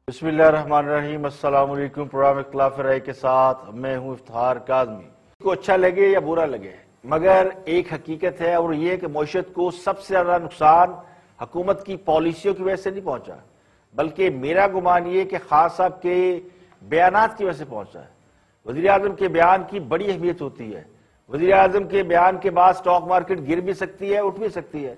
बिस्मिल्लाहिर्रहमानिर्रहीम। अस्सलाम वालेकुम। प्रोग्राम इख्तिलाफ राय के साथ मैं हूँ इफ्तिखार काज़मी। को अच्छा लगे या बुरा लगे, मगर एक हकीकत है और ये कि मईशत को सबसे ज्यादा नुकसान हुकूमत की पॉलिसियों की वजह से नहीं पहुंचा, बल्कि मेरा गुमान ये कि खान साहब के बयानात की वजह से पहुंचा है। वज़ीर आज़म के बयान की बड़ी अहमियत होती है। वज़ीर आज़म के बयान के बाद स्टॉक मार्केट गिर भी सकती है, उठ भी सकती है।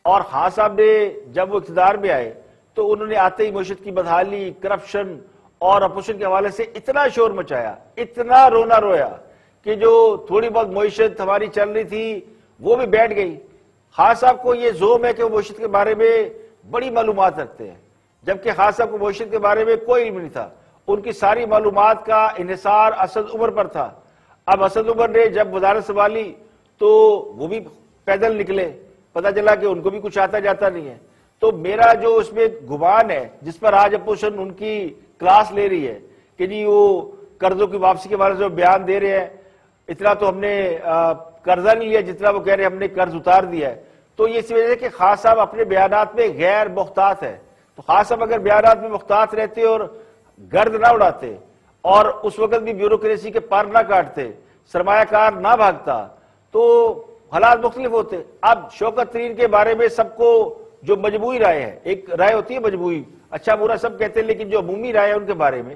और खान साहब ने जब वो इक़्तिदार में आए तो उन्होंने आते ही मईशत की बदहाली, करप्शन और अपोजिशन के हवाले से इतना शोर मचाया, इतना रोना रोया कि जो थोड़ी बहुत मईशत हमारी चल रही थी वो भी बैठ गई। खान साहब को ये जोम है कि वो मईशत के बारे में बड़ी मालूमात रखते हैं, जबकि खान साहब को मईशत के बारे में कोई इल्म नहीं था। उनकी सारी मालूमात का इन्हिसार असद उमर पर था। अब असद उमर ने जब वजारत संभाली तो वो भी पैदल निकले, पता चला कि उनको भी कुछ आता जाता नहीं है। तो मेरा जो उसमें गुमान है, जिस पर आज अपोजिशन उनकी क्लास ले रही है कि जी वो कर्जों की वापसी के बारे में जो बयान दे रहे हैं, इतना तो हमने कर्जा नहीं लिया जितना वो कह रहे हैं हमने कर्ज उतार दिया है। तो ये इसी वजह से कि खान साहब अपने बयानात में गैर मुख्तात है। तो खान साहब अगर बयानात में मुख्तात रहते और गर्द ना उड़ाते और उस वक्त भी ब्यूरोक्रेसी के पार ना काटते, सरमायाकार ना भागता, तो हालात मुख्तलिफ होते। अब शौकत तरीन के बारे में सबको जो मजबूरी राय है, एक राय होती है मजबूरी, अच्छा बुरा सब कहते हैं, लेकिन जो अमूमी राय है उनके बारे में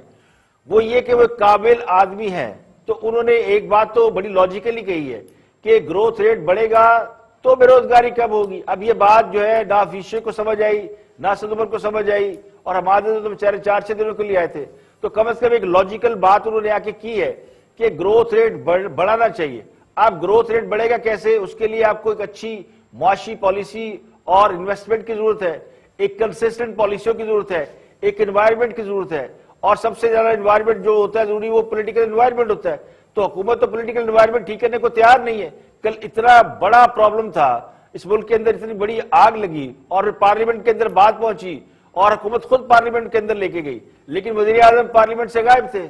वो ये कि वो काबिल आदमी है। तो उन्होंने एक बात तो बड़ी लॉजिकली कही है कि ग्रोथ रेट बढ़ेगा तो बेरोजगारी कम होगी। अब ये बात जो है ना फिशे को समझ आई, ना सदुमर को समझ आई, और हमारे तो बेचारे 4-6 दिनों के लिए आए थे। तो कम से कम एक लॉजिकल बात उन्होंने आके की है कि ग्रोथ रेट बढ़ाना चाहिए। अब ग्रोथ रेट बढ़ेगा कैसे, उसके लिए आपको एक अच्छी मुआशी पॉलिसी और इन्वेस्टमेंट की जरूरत है, एक कंसिस्टेंट पॉलिसियों की जरूरत है, एक एनवायरनमेंट की जरूरत है, और सबसे ज्यादा एनवायरनमेंट जो होता है जरूरी वो पॉलिटिकल एनवायरनमेंट होता है। तो हुकूमत तो पॉलिटिकल एनवायरनमेंट ठीक करने को तैयार नहीं है। कल इतना बड़ा प्रॉब्लम था इस मुल्क के अंदर, इतनी बड़ी आग लगी और पार्लियामेंट के अंदर बात पहुंची और हुकूमत खुद पार्लियामेंट के अंदर लेके गई, लेकिन वज़ीर आज़म पार्लियामेंट से गायब थे।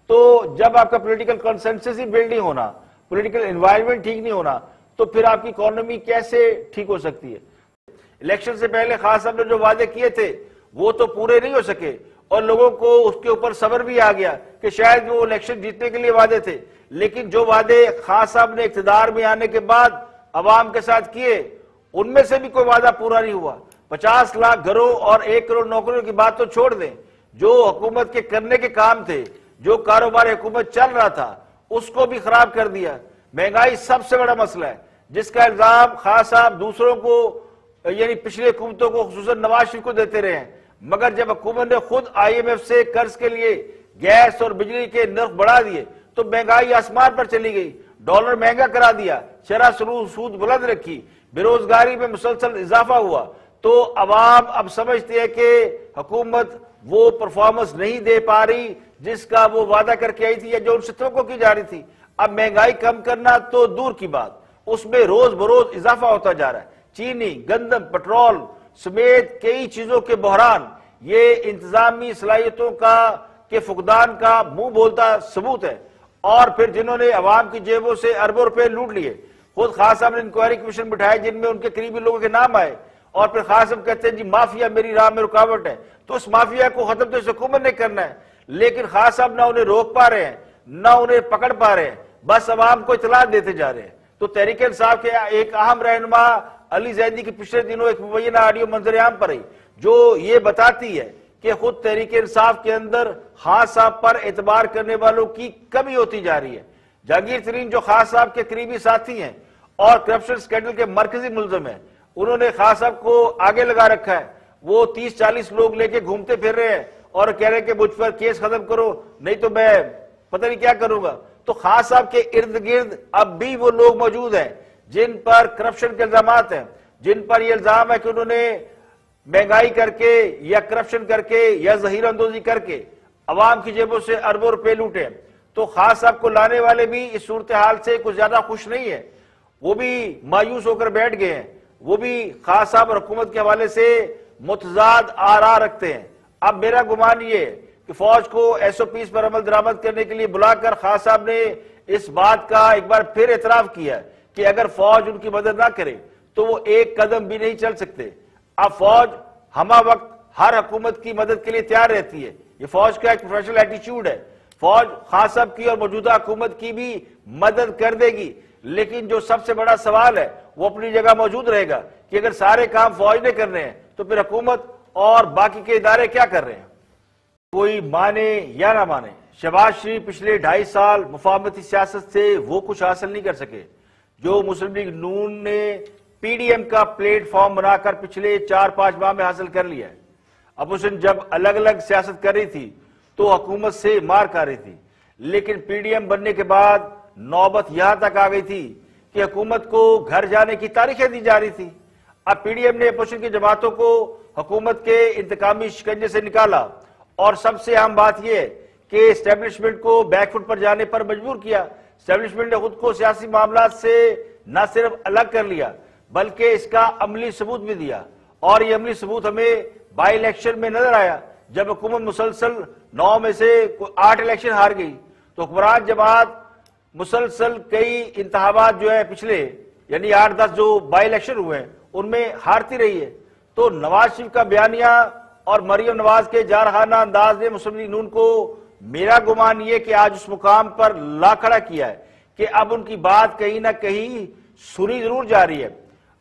तो जब आपका पॉलिटिकल कंसेंसस ही बिल्ड नहीं होना, पॉलिटिकल एनवायरनमेंट ठीक नहीं होना, तो फिर आपकी इकोनॉमी कैसे ठीक हो सकती है। इलेक्शन से पहले खान साहब ने जो वादे किए थे वो तो पूरे नहीं हो सके, और लोगों को उसके ऊपर सब्र भी आ गया कि शायद वो इलेक्शन जीतने के लिए वादे थे। लेकिन जो वादे खान साहब ने इक़्तिदार में आने के बाद अवाम के साथ किए, उनमें से भी कोई वादा पूरा नहीं हुआ। 50 लाख घरों और 1 करोड़ नौकरियों की बात तो छोड़ दें, जो हुकूमत के करने के काम थे, जो कारोबार हुकूमत चल रहा था, उसको भी खराब कर दिया। महंगाई सबसे बड़ा मसला है, जिसका इल्जाम खान साहब दूसरों को यानी पिछली हुकूमतों को, खुसूसन नवाज शरीफ को देते रहे हैं। मगर जब हुकूमत ने खुद IMF से कर्ज के लिए गैस और बिजली के नर्ख बढ़ा दिए तो महंगाई आसमान पर चली गई, डॉलर महंगा करा दिया, शरह सूद बुलंद रखी, बेरोजगारी में मुसलसल इजाफा हुआ। तो अवाम अब समझती है कि हुकूमत वो परफॉर्मेंस नहीं दे पा रही जिसका वो वादा करके आई थी या जो उनसे तवक्को की जा रही थी। अब महंगाई कम करना तो दूर की बात, उसमें रोज बरोज इजाफा होता जा रहा है। चीनी, गंदम, पेट्रोल समेत कई चीजों के बहरान ये इंतजामी सलाहियतों का के फुकदान का मुंह बोलता सबूत है। और फिर जिन्होंने अवाम की जेबों से अरबों रुपए लूट लिए, खुद खान साहब ने इंक्वायरी कमीशन बिठाए जिनमें उनके करीबी लोगों के नाम आए, और फिर खान साहब कहते हैं जी माफिया मेरी राह में रुकावट है। तो उस माफिया को खत्म तो इस हुकूमत ने करना है, लेकिन खान साहब ना उन्हें रोक पा रहे हैं, ना उन्हें पकड़ पा रहे हैं, बस अवाम को इतला देते जा रहे हैं। तो तहरीक इंसाफ के एक अहम रहनुमा अली जैदी की पिछले दिनों एक मुबैना ऑडियो मंजर-ए-आम पर आई, जो ये बताती है कि खुद तहरीक इंसाफ के अंदर खान साहब पर एतबार करने वालों की कमी होती जा रही है। जहांगीर तरीन जो खान साहब के करीबी साथी हैं और करप्शन स्कैंडल के मरकजी मुलजम है, उन्होंने खान साहब को आगे लगा रखा है। वो 30-40 लोग लेके घूमते फिर रहे हैं और कह रहे हैं कि मुझ पर केस खत्म करो, नहीं तो मैं पता नहीं क्या करूंगा। तो खान साहब के इर्द गिर्द अब भी वो लोग मौजूद हैं जिन पर करप्शन के इल्जाम हैं, जिन पर यह इल्जाम है कि उन्होंने महंगाई करके या करप्शन करके या जहीर अंदोजी करके अवाम की जेबों से अरबों रुपए लूटे। तो खान साहब को लाने वाले भी इस सूरत हाल से कुछ ज्यादा खुश नहीं है, वो भी मायूस होकर बैठ गए हैं। वो भी खान साहब और हुकूमत के हवाले से मुतजाद आरा रखते हैं। अब मेरा गुमान ये कि फौज को SOPs पर अमल दरामद करने के लिए बुलाकर खान साहब ने इस बात का एक बार फिर एतराफ किया कि अगर फौज उनकी मदद ना करे तो वो एक कदम भी नहीं चल सकते। अब फौज हमा वक्त हर हुकूमत की मदद के लिए तैयार रहती है। ये फौज का एक प्रोफेशनल एटीट्यूड है। फौज खान साहब की और मौजूदा हुकूमत की भी मदद कर देगी, लेकिन जो सबसे बड़ा सवाल है वो अपनी जगह मौजूद रहेगा कि अगर सारे काम फौज ने करने हैं तो फिर हुकूमत और बाकी के इदारे क्या कर रहे हैं। कोई माने या ना माने, शहबाज शरीफ पिछले 2.5 साल मुफाहमती सियासत से वो कुछ हासिल नहीं कर सके जो मुस्लिम लीग नून ने पीडीएम का प्लेटफॉर्म बनाकर पिछले 4-5 माह में हासिल कर लिया है। अपोजिशन जब अलग अलग सियासत कर रही थी तो हुकूमत से मार खा रही थी, लेकिन पीडीएम बनने के बाद नौबत यहां तक आ गई थी कि हुकूमत को घर जाने की तारीखें दी जा रही थी। अब पीडीएम ने अपोजिशन की जमातों को हुकूमत के इंतकामी शिकंजे से निकाला और सबसे अहम बात यह है कि एस्टेब्लिशमेंट को बैकफुट पर जाने पर मजबूर किया। एस्टेब्लिशमेंट ने खुद को सियासी मामला से न सिर्फ अलग कर लिया बल्कि इसका अमली सबूत भी दिया, और ये अमली सबूत हमें बाई इलेक्शन में नजर आया जब हुकूमत मुसलसल 9 में से 8 इलेक्शन हार गई। तो हुक्मरान जमात मुसलसल कई इंतखाबात जो है पिछले यानी 8-10 जो बाई इलेक्शन हुए हैं उनमें हारती रही है। तो नवाज शरीफ का बयानिया और मरियम नवाज के जारहाना अंदाज ने मुस्लिम लीग नून को, मेरा गुमान ये कि आज उस मुकाम पर ला खड़ा किया है कि अब उनकी बात कहीं ना कहीं सुनी जरूर जा रही है।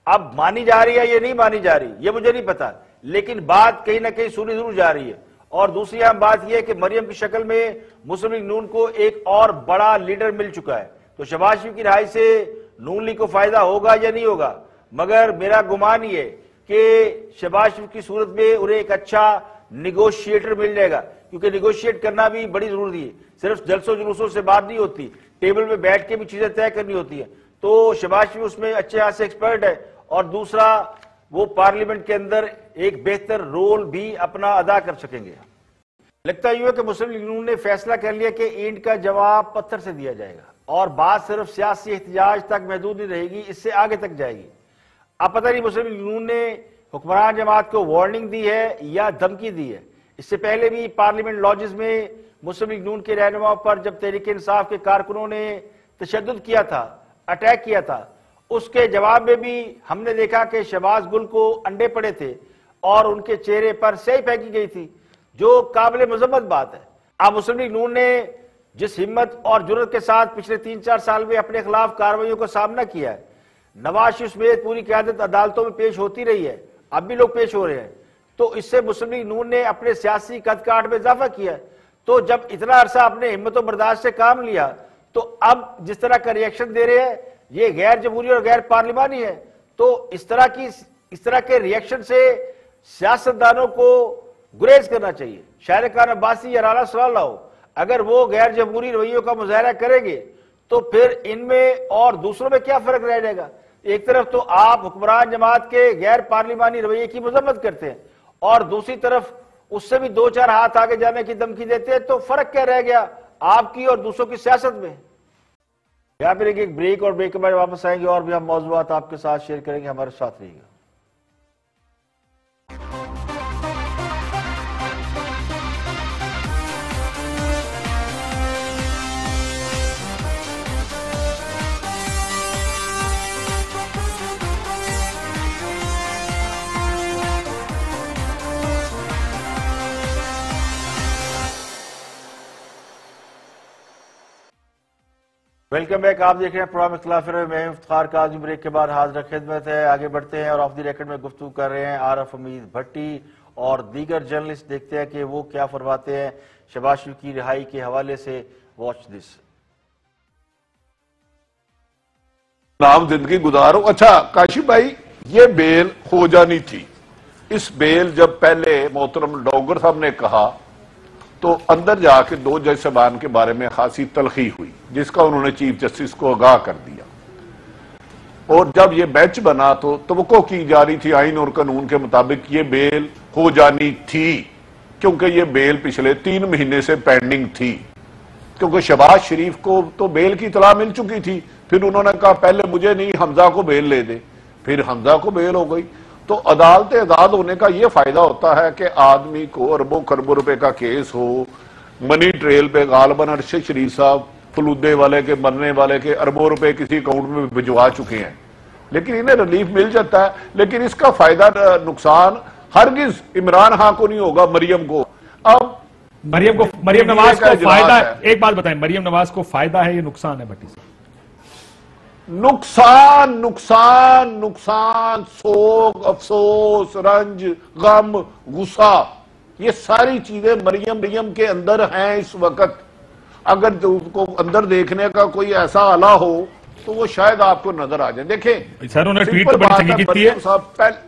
अब मानी जा रही है या नहीं मानी जा रही ये मुझे नहीं पता, लेकिन बात कहीं ना कहीं सुनी जरूर जा रही है। और दूसरी अहम बात यह है कि मरियम की शक्ल में मुस्लिम लीग नून को एक और बड़ा लीडर मिल चुका है। तो शहबाज शरीफ की रिहाई से नून लीग को फायदा होगा या नहीं होगा, मगर मेरा गुमान ये कि शहबाज शरीफ की सूरत में उन्हें एक अच्छा निगोशिएटर मिल जाएगा, क्योंकि निगोशिएट करना भी बड़ी जरूरी है। सिर्फ जलसों जुलूसों से बात नहीं होती, टेबल में बैठ के भी चीजें तय करनी होती है। तो शहबाज शरीफ उसमें अच्छे हाथ से एक्सपर्ट है, और दूसरा वो पार्लियामेंट के अंदर एक बेहतर रोल भी अपना अदा कर सकेंगे। लगता यूं है कि मुस्लिम लीग नून ने फैसला कर लिया कि ईंट का जवाब पत्थर से दिया जाएगा और बात सिर्फ सियासी एहतजाज तक महदूद नहीं रहेगी, इससे आगे तक जाएगी। अब पता नहीं मुस्लिम लीग नून ने हुक्मरान जमात को वार्निंग दी है या धमकी दी है। इससे पहले भी पार्लियामेंट लॉजेस में मुस्लिम लीग नून के रहनुमाओं पर जब तहरीक इंसाफ के कारकुनों ने तशद्दुद किया था, अटैक किया था, उसके जवाब में भी हमने देखा कि शहबाज गुल को अंडे पड़े थे और उनके चेहरे पर स्याही फेंकी गई थी, जो काबिल मजम्मत बात है। अब मुस्लिम लीग नून ने जिस हिम्मत और जुर्रत के साथ पिछले 3-4 साल में अपने खिलाफ कार्रवाइयों का सामना किया है, नवाज शरीफ समेत पूरी क़यादत अदालतों में पेश होती रही है, अब भी लोग पेश हो रहे हैं, तो इससे मुस्लिम लीग नून ने अपने सियासी कदकाठ में इजाफा किया है। तो जब इतना अरसा अपने हिम्मत और बर्दाश्त से काम लिया, तो अब जिस तरह का रिएक्शन दे रहे हैं ये गैर जमहूरी और गैर पार्लिमानी है। तो इस तरह के रिएक्शन से सियासतदानों को गुरेज करना चाहिए। शायर खान अब्बासी या राना सलाह अगर वो गैर जमहूरी रवैयों का मुजाहरा करेंगे तो फिर इनमें और दूसरों में क्या फर्क रह जाएगा। एक तरफ तो आप हुक्मरान जमात के गैर पार्लिमानी रवैये की मजम्मत करते हैं और दूसरी तरफ उससे भी 2-4 हाथ आगे जाने की धमकी देते हैं, तो फर्क क्या रह गया आपकी और दूसरों की सियासत में। यहाँ पर एक ब्रेक और ब्रेक के बाद वापस आएंगे और भी हम मौजूआत आपके साथ शेयर करेंगे, हमारे साथ रहिएगा। Welcome back. आप देख रहे हैं प्रोग्राम इख्तिलाफ राय में इफ्तिखार काज़मी। ब्रेक के बाद हाजिर खिदमत है। आगे बढ़ते हैं और ऑफ द रिकॉर्ड में गुफ्तगू कर रहे हैं आरफ हमीद भट्टी और दीगर जर्नलिस्ट। देखते हैं कि वो क्या फरमाते हैं शहबाज शरीफ की रिहाई के हवाले से। Watch this. नाम जिंदगी गुजारो। अच्छा काशिफ भाई, ये बेल हो जानी थी। इस बेल जब पहले मोहतरम डोगर साहब ने कहा तो अंदर जाके 2 जज साहबान के बारे में खासी तलखी हुई, जिसका उन्होंने चीफ जस्टिस को आगाह कर दिया। और जब ये बेंच बना तो तवक्को की जा रही थी आइन और कानून के मुताबिक ये बेल हो जानी थी, क्योंकि ये बेल पिछले 3 महीने से पेंडिंग थी, क्योंकि शहबाज शरीफ को तो बेल की इतला मिल चुकी थी। फिर उन्होंने कहा पहले मुझे नहीं, हमजा को बेल ले दे, फिर हमजा को बेल हो गई। तो अदालत आजाद होने का यह फायदा होता है कि आदमी को अरबों खरबों रुपए का केस हो, मनी ट्रेल पे गालबन अरशद शरीफ साहब फलूदे वाले के, मरने वाले के अरबों रुपए किसी अकाउंट में भिजवा चुके हैं, लेकिन इन्हें रिलीफ मिल जाता है। लेकिन इसका फायदा नुकसान हरगिज इमरान खान को नहीं होगा, मरियम को। अब मरियम नवाज को फायदा है, एक बात बताएं, मरियम नवाज को फायदा है या नुकसान है भट्टी साहब? नुकसान नुकसान नुकसान, सोग, अफसोस, रंज, गम, गुस्सा, ये सारी चीजें मरियम के अंदर हैं इस वक्त। अगर उसको अंदर देखने का कोई ऐसा आला हो तो वो शायद आपको नजर आ जाए। देखें सर, उन्होंने ट्वीट तो बड़ी संगीत की है।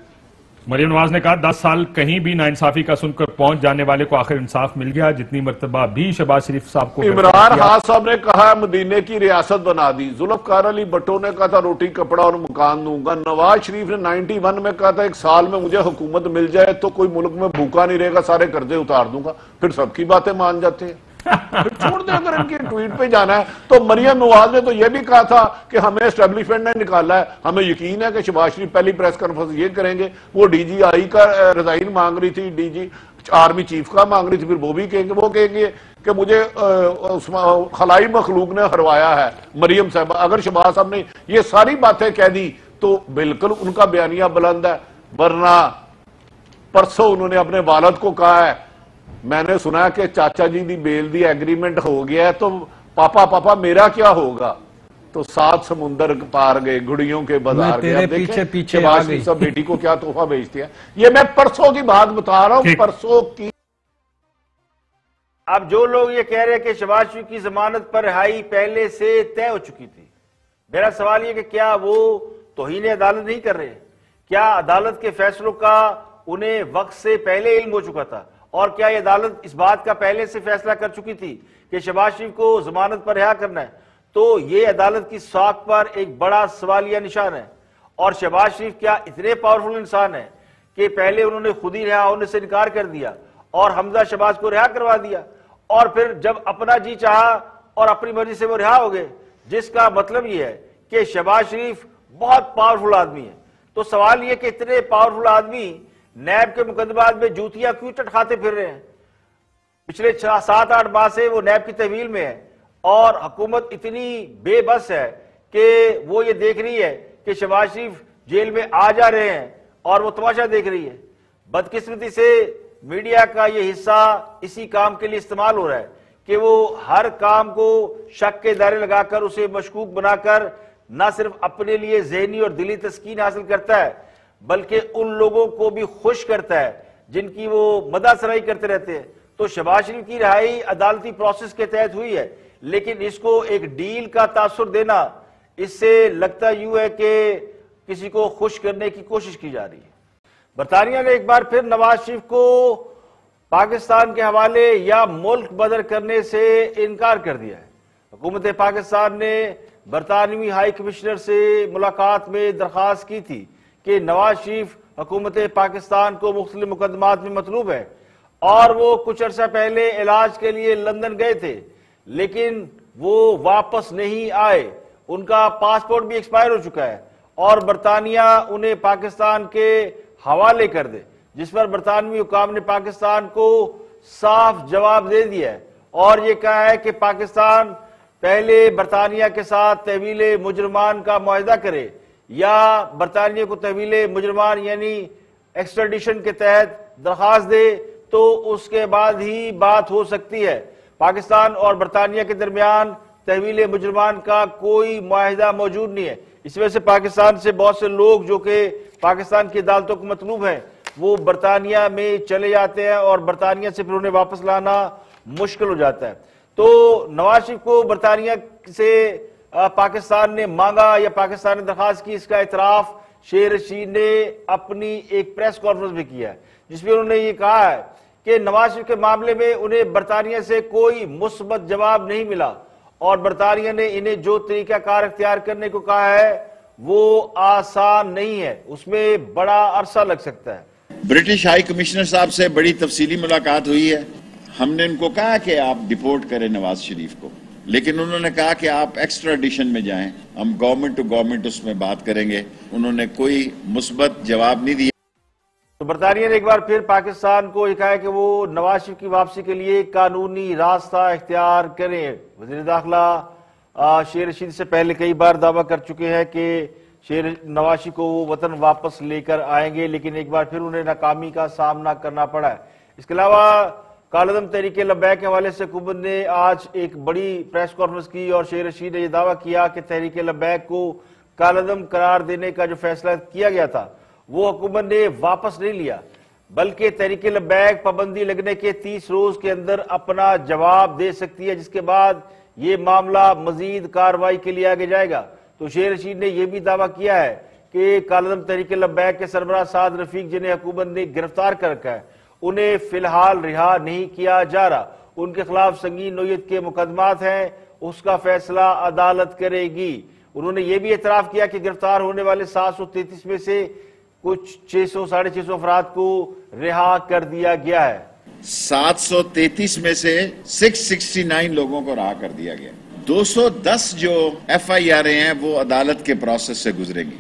मरियम नवाज ने कहा 10 साल कहीं भी नाइंसाफी का सुनकर पहुंच जाने वाले को आखिर इंसाफ मिल गया। जितनी मर्तबा भी शहबाज शरीफ साहब को इमरान खान साहब ने कहा मदीने की रियासत बना दी, जुल्फकार अली भट्टो ने कहा था रोटी कपड़ा और मकान दूंगा, नवाज शरीफ ने 91 में कहा था 1 साल में मुझे हुकूमत मिल जाए तो कोई मुल्क में भूखा नहीं रहेगा, सारे कर्जे उतार दूंगा। फिर सबकी बातें मान जाते हैं। फिर छोड़ दे, अगर इनके ट्वीट पे जाना है तो। मरियम नवाज ने तो यह भी कहा था कि हमें एस्टेब्लिशमेंट ने निकाला है, हमें यकीन है कि शहबाज शरीफ पहली प्रेस कॉन्फ्रेंस ये करेंगे। वो DGI का रिजाइन मांग रही थी, DG आर्मी चीफ का मांग रही थी, फिर वो भी कहेंगे, वो कहेंगे कि मुझे खलाई मखलूक ने हरवाया है मरियम साहब। अगर शहबाज साहब ने ये सारी बातें कह दी तो बिल्कुल उनका बयानिया बुलंद है। वरना परसों उन्होंने अपने वालद को कहा है, मैंने सुना कि चाचा जी दी बेल दी एग्रीमेंट हो गया है, तो पापा मेरा क्या होगा। तो 7 समुंदर पार गए, गुड़ियों के बाजार गए। पीछे सब बेटी को क्या तोहफा भेजते हैं। ये मैं परसों की बात बता रहा हूं, परसों की। अब जो लोग ये कह रहे हैं कि शहबाज शरीफ की जमानत पर रिहाई पहले से तय हो चुकी थी, मेरा सवाल ये कि क्या वो तौहीन अदालत नहीं कर रहे? क्या अदालत के फैसलों का उन्हें वक्त से पहले इल्म हो चुका था? और क्या ये अदालत इस बात का पहले से फैसला कर चुकी थी कि शहबाज शरीफ को जमानत पर रिहा करना है? तो ये अदालत की साख पर एक बड़ा सवालिया निशान है। और शहबाज शरीफ क्या इतने पावरफुल इंसान है कि पहले उन्होंने खुद ही रिहा होने से इनकार कर दिया और हमजा शहबाज को रिहा करवा दिया, और फिर जब अपना जी चाहा और अपनी मर्जी से वो रिहा हो गए, जिसका मतलब ये है कि शहबाज शरीफ बहुत पावरफुल आदमी है। तो सवाल ये कि इतने पावरफुल आदमी नैब के मुकदमात में जूतियां क्यों चटखाते फिर रहे हैं? पिछले 7-8 माह से वो नैब की तहवील में है और हुकूमत इतनी बेबस है कि वो ये देख रही है कि शहबाज शरीफ जेल में आ जा रहे हैं और वो तमाशा देख रही है। बदकिस्मती से मीडिया का ये हिस्सा इसी काम के लिए इस्तेमाल हो रहा है कि वो हर काम को शक के दायरे लगाकर उसे मशकूक बनाकर न सिर्फ अपने लिए ज़हनी और दिली तस्कीन हासिल करता है, बल्कि उन लोगों को भी खुश करता है जिनकी वो मदासराई करते रहते हैं। तो शहबाज शरीफ की रिहाई अदालती प्रोसेस के तहत हुई है, लेकिन इसको एक डील का तासुर देना, इससे लगता यूं है कि किसी को खुश करने की कोशिश की जा रही है। बरतानिया ने एक बार फिर नवाज शरीफ को पाकिस्तान के हवाले या मुल्क बदर करने से इनकार कर दिया है। हुकूमत पाकिस्तान ने बरतानवी हाई कमिश्नर से मुलाकात में दरख्वास्त की थी कि नवाज शरीफ हुकूमत पाकिस्तान को मुख्तलिफ मुकदमात में मतलूब है और वो कुछ अर्सा पहले इलाज के लिए लंदन गए थे, लेकिन वो वापस नहीं आए। उनका पासपोर्ट भी एक्सपायर हो चुका है और बरतानिया उन्हें पाकिस्तान के हवाले कर दे, जिस पर बरतानवी हुकाम ने पाकिस्तान को साफ जवाब दे दिया है और ये कहा है कि पाकिस्तान पहले बरतानिया के साथ तहवील मुजरमान का मुआहदा करे या बरतानिया को तहवील मुजरमान यानी एक्सट्राडिशन के तहत दरख्वास्त दे, तो उसके बाद ही बात हो सकती है। पाकिस्तान और बरतानिया के दरमियान तहवील मुजरमान का कोई मुआहदा मौजूद नहीं है। इस वजह से पाकिस्तान से बहुत से लोग जो कि पाकिस्तान की अदालतों को मतलूब हैं, वो बरतानिया में चले जाते हैं और बरतानिया से फिर उन्हें वापस लाना मुश्किल हो जाता है। तो नवाज शरीफ को बरतानिया से पाकिस्तान ने मांगा या पाकिस्तान ने दरखास्त की, इसका इतराफ शेर रशीद ने अपनी एक प्रेस कॉन्फ्रेंस में किया है, जिसमें उन्होंने ये कहा है कि नवाज शरीफ के मामले में उन्हें बरतानिया से कोई मुस्बत जवाब नहीं मिला और बरतानिया ने इन्हें जो तरीकाकार अख्तियार करने को कहा है वो आसान नहीं है, उसमें बड़ा अरसा लग सकता है। ब्रिटिश हाई कमिश्नर साहब से बड़ी तफसीली मुलाकात हुई है। हमने उनको कहा कि आप डिपोर्ट करें नवाज शरीफ को, लेकिन उन्होंने कहा कि आप एक्स्ट्राडिशन में जाएं, हम गवर्नमेंट टू गवर्नमेंट उसमें बात करेंगे। उन्होंने कोई मुस्बत जवाब नहीं दिया। तो बरतानिया ने एक बार फिर पाकिस्तान को ये कहा है कि वो नवाज शरीफ की वापसी के लिए कानूनी रास्ता इख्तियार करें। वज़ीर दाखिला शेर रशीद से पहले कई बार दावा कर चुके हैं कि शेर नवाशी को वो वतन वापस लेकर आएंगे, लेकिन एक बार फिर उन्हें नाकामी का सामना करना पड़ा है। इसके अलावा कालदम तहरीक लब्बैक के हवाले से हुकूमत ने आज एक बड़ी प्रेस कॉन्फ्रेंस की और शेर रशीद ने यह दावा किया कि तहरीक लब्बैक को कालदम करार देने का जो फैसला किया गया था वो हुकूमत ने वापस नहीं लिया, बल्कि तहरीक लब्बैक पाबंदी लगने के 30 रोज के अंदर अपना जवाब दे सकती है, जिसके बाद ये मामला मजीद कार्रवाई के लिए आगे जाएगा। तो शेर रशीद ने यह भी दावा किया है कि कालदम तहरीक लब्बैक के सरबराह साद रफीक, जिन्हें हुकूमत ने गिरफ्तार कर रखा है, उन्हें फिलहाल रिहा नहीं किया जा रहा। उनके खिलाफ संगीन नोयत के मुकदमात हैं, उसका फैसला अदालत करेगी। उन्होंने ये भी एतराफ किया कि गिरफ्तार होने वाले 733 में से कुछ 600-650 अफराद को रिहा कर दिया गया है। 733 में से 669 लोगों को रिहा कर दिया गया। 210 जो FIR हैं वो अदालत के प्रोसेस से गुजरेंगी।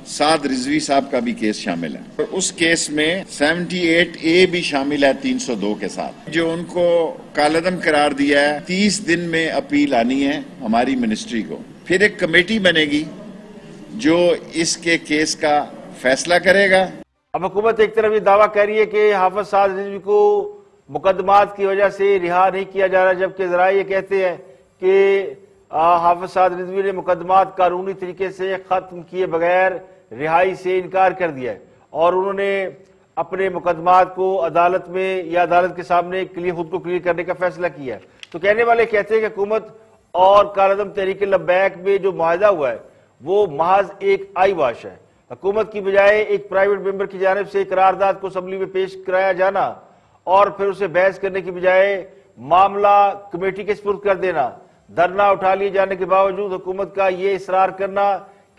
साद रिजवी साहब का भी केस शामिल है और उस केस में 78A भी शामिल है 302 के साथ, जो उनको कालदम करार दिया है। 30 दिन में अपील आनी है हमारी मिनिस्ट्री को, फिर एक कमेटी बनेगी जो इसके केस का फैसला करेगा। अब हुकूमत एक तरफ ये दावा कर रही है कि हाफिज साद रिजवी को मुकदमात की वजह से रिहा नहीं किया जा रहा, जबकि जरा ये कहते हैं कि हाफिज साद रिजवी ने मुकदमात कानूनी तरीके से खत्म किए बगैर रिहाई से इनकार कर दिया है और उन्होंने अपने मुकदमात को अदालत में या अदालत के सामने खुद को क्लियर करने का फैसला किया है। तो कहने वाले कहते हैं कि हुकूमत और कालदम तहरीक लब्बैक में जो मुआहदा हुआ है वो महज एक आई वाश है। हुकूमत की बजाय एक प्राइवेट मेंबर की जानिब से करारदाद को असम्बली में पेश कराया जाना और फिर उसे बहस करने की बजाय मामला कमेटी के सुपुर्द कर देना, धरना उठा लिए जाने के बावजूद हुकूमत का ये इसरार करना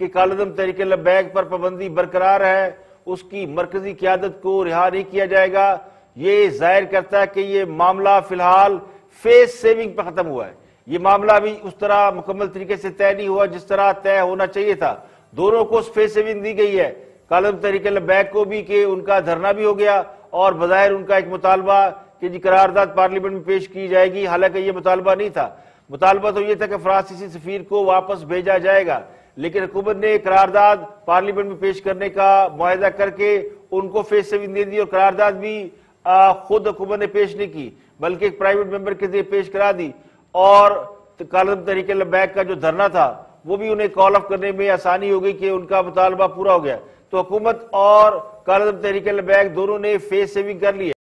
कि कालदम तहरीक लब्बैक पर पाबंदी बरकरार है, उसकी मरकजी क़यादत को रिहा नहीं किया जाएगा, ये जाहिर करता है कि ये मामला फिलहाल फेस सेविंग पर खत्म हुआ है। ये मामला भी उस तरह मुकम्मल तरीके से तय नहीं हुआ जिस तरह तय होना चाहिए था। दोनों को फेस सेविंग दी गई है, कालदम तहरीक लब्बैक को भी कि उनका धरना भी हो गया और बज़ाहिर उनका एक मुतालबा कि जी करारदाद पार्लियामेंट में पेश की जाएगी, हालांकि ये मुतालबा नहीं था। मुतालबा तो ये था कि फ्रांसीसी सफीर को वापस भेजा जाएगा, लेकिन हुकूमत ने करारदाद पार्लियामेंट में पेश करने का मुआहदा करके उनको फेस सेविंग दे दी और करारदाद भी खुद हुकूमत ने पेश नहीं की बल्कि एक प्राइवेट मेंबर के जरिए पेश करा दी और कालदम तहरीक लब्बैक का जो धरना था वो भी उन्हें कॉल ऑफ करने में आसानी हो गई कि उनका मुतालबा पूरा हो गया। तो हुकूमत और कालदम तहरीक लब्बैक दोनों ने फेस सेविंग कर ली है।